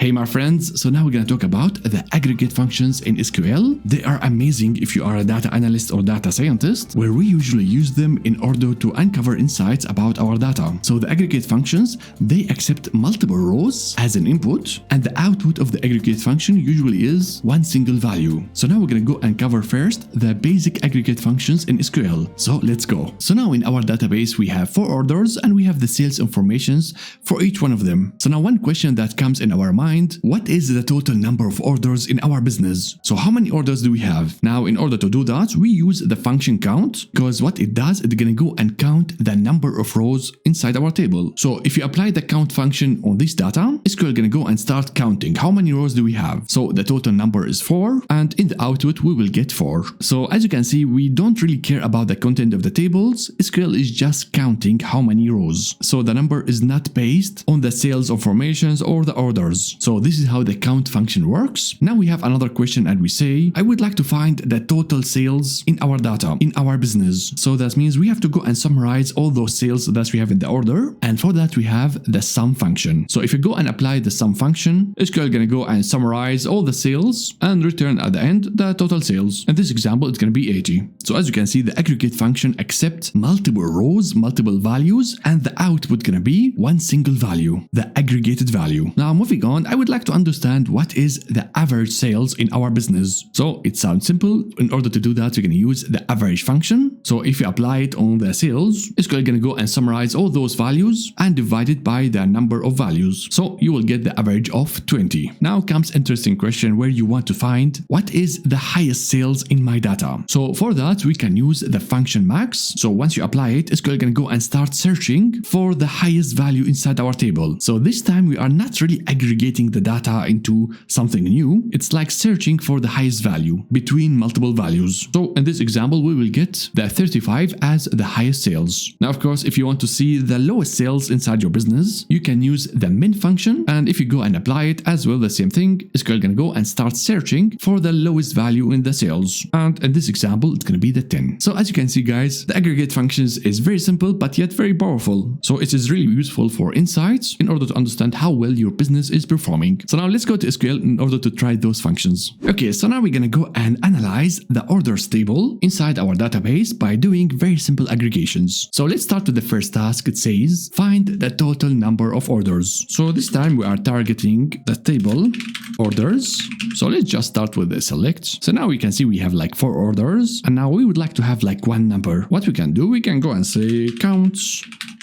Hey my friends, so now we're going to talk about the aggregate functions in SQL. They are amazing if you are a data analyst or data scientist, where we usually use them in order to uncover insights about our data. So the aggregate functions, they accept multiple rows as an input, and the output of the aggregate function usually is one single value. So now we're going to go and cover first the basic aggregate functions in SQL. So let's go. So now in our database we have 4 orders and we have the sales informations for each one of them. So now one question that comes in our mind, what is the total number of orders in our business? So how many orders do we have? Now in order to do that, we use the function count, because what it does, it's gonna go and count the number of rows inside our table. So if you apply the count function on this data, SQL gonna go and start counting how many rows do we have. So the total number is 4, and in the output we will get 4. So as you can see, we don't really care about the content of the tables. SQL is just counting how many rows. So the number is not based on the sales informations or the orders. So this is how the count function works. Now we have another question and we say, I would like to find the total sales in our data, in our business. So that means we have to go and summarize all those sales that we have in the order. And for that we have the sum function. So if you go and apply the sum function, SQL gonna go and summarize all the sales and return at the end the total sales. In this example, it's gonna be 80. So as you can see, the aggregate function accepts multiple rows, multiple values, and the output gonna be one single value, the aggregated value. Now moving on, I would like to understand what is the average sales in our business. So it sounds simple. In order to do that, we're going to use the average function. So if you apply it on the sales, it's going to go and summarize all those values and divide it by the number of values. So you will get the average of 20. Now comes interesting question where you want to find what is the highest sales in my data. So for that, we can use the function max. So once you apply it, it's going to go and start searching for the highest value inside our table. So this time we are not really aggregating the data into something new. It's like searching for the highest value between multiple values. So in this example, we will get the 35 as the highest sales. Now, of course, if you want to see the lowest sales inside your business, you can use the min function. And if you go and apply it as well, the same thing, SQL gonna go and start searching for the lowest value in the sales. And in this example, it's gonna be the 10. So as you can see, guys, the aggregate functions is very simple, but yet very powerful. So it is really useful for insights in order to understand how well your business is performing. So now let's go to SQL in order to try those functions. Okay, so now we're gonna go and analyze the orders table inside our database by doing very simple aggregations. So let's start with the first task. It says find the total number of orders. So this time we are targeting the table orders. So let's just start with the select. So now we can see we have like 4 orders, and now we would like to have like one number. What we can do, we can go and say count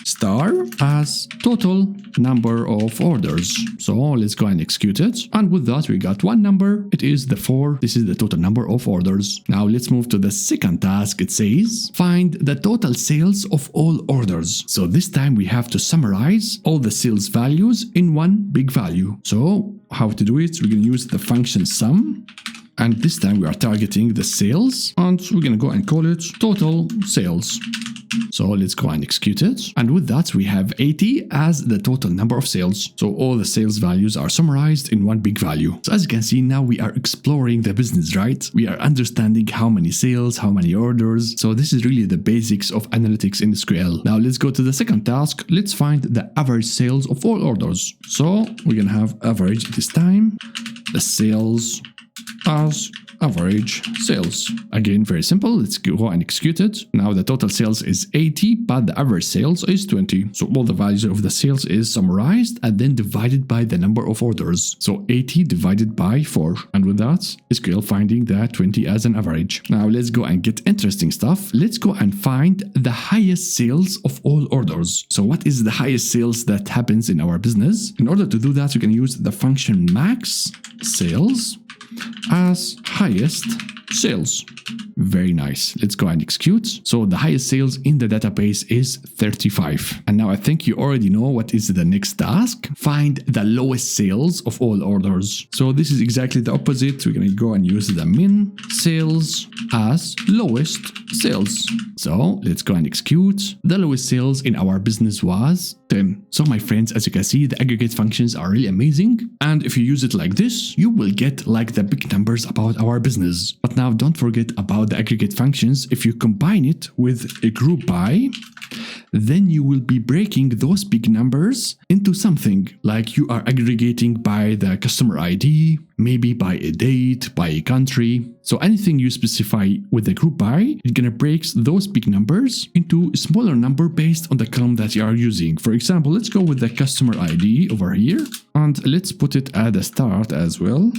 star as total number of orders. So let's go and execute it. And with that, we got one number. It is the 4. This is the total number of orders. Now let's move to the second task. It says find the total sales of all orders. So this time we have to summarize all the sales values in one big value. So how to do it? We're going to use the function sum. And this time we are targeting the sales, and we're going to go and call it total sales. So let's go and execute it. And with that, we have 80 as the total number of sales. So all the sales values are summarized in one big value. So as you can see, now we are exploring the business, right? We are understanding how many sales, how many orders. So this is really the basics of analytics in SQL. Now let's go to the second task. Let's find the average sales of all orders. So we're going to have average this time, the sales as average sales. Again, very simple. Let's go and execute it. Now the total sales is 80, but the average sales is 20. So all the values of the sales is summarized and then divided by the number of orders. So 80 divided by 4. And with that, SQL finding that 20 as an average. Now let's go and get interesting stuff. Let's go and find the highest sales of all orders. So what is the highest sales that happens in our business? In order to do that, you can use the function max sales as highest sales. Very nice. Let's go and execute. So the highest sales in the database is 35. And now I think you already know what is the next task. Find the lowest sales of all orders. So this is exactly the opposite. We're going to go and use the min sales as lowest sales. So let's go and execute. The lowest sales in our business was 10. So my friends, as you can see, the aggregate functions are really amazing. And if you use it like this, you will get like the big numbers about our business. But now don't forget about the aggregate functions. If you combine it with a group by, then you will be breaking those big numbers into something like you are aggregating by the customer ID, maybe by a date, by a country. So anything you specify with the group by, it's gonna break those big numbers into a smaller number based on the column that you are using. For example, let's go with the customer ID over here, and let's put it at the start as well.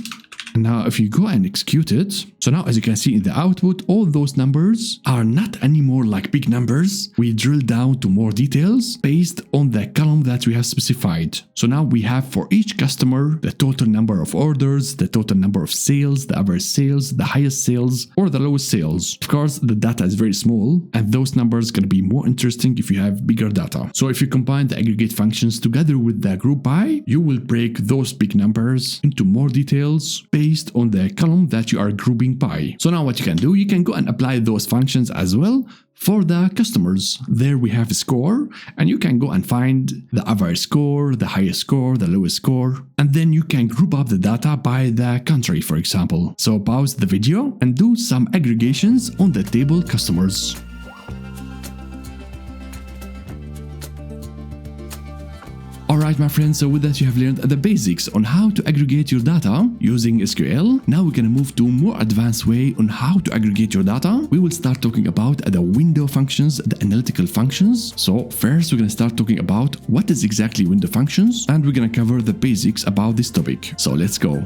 And now if you go and execute it, so now as you can see in the output, all those numbers are not anymore like big numbers. We drill down to more details based on the column that we have specified. So now we have for each customer the total number of orders, the total number of sales, the average sales, the highest sales, or the lowest sales. Of course, the data is very small, and those numbers are going to be more interesting if you have bigger data. So if you combine the aggregate functions together with the group by, you will break those big numbers into more details based on the column that you are grouping by. So now what you can do, you can go and apply those functions as well for the customers. There we have a score, and you can go and find the average score, the highest score, the lowest score, and then you can group up the data by the country, for example. So pause the video and do some aggregations on the table customers. Alright my friends, so with that you have learned the basics on how to aggregate your data using SQL. Now we're gonna move to a more advanced way on how to aggregate your data. We will start talking about the window functions, the analytical functions. So first we're gonna start talking about what is exactly window functions, and we're gonna cover the basics about this topic. So let's go.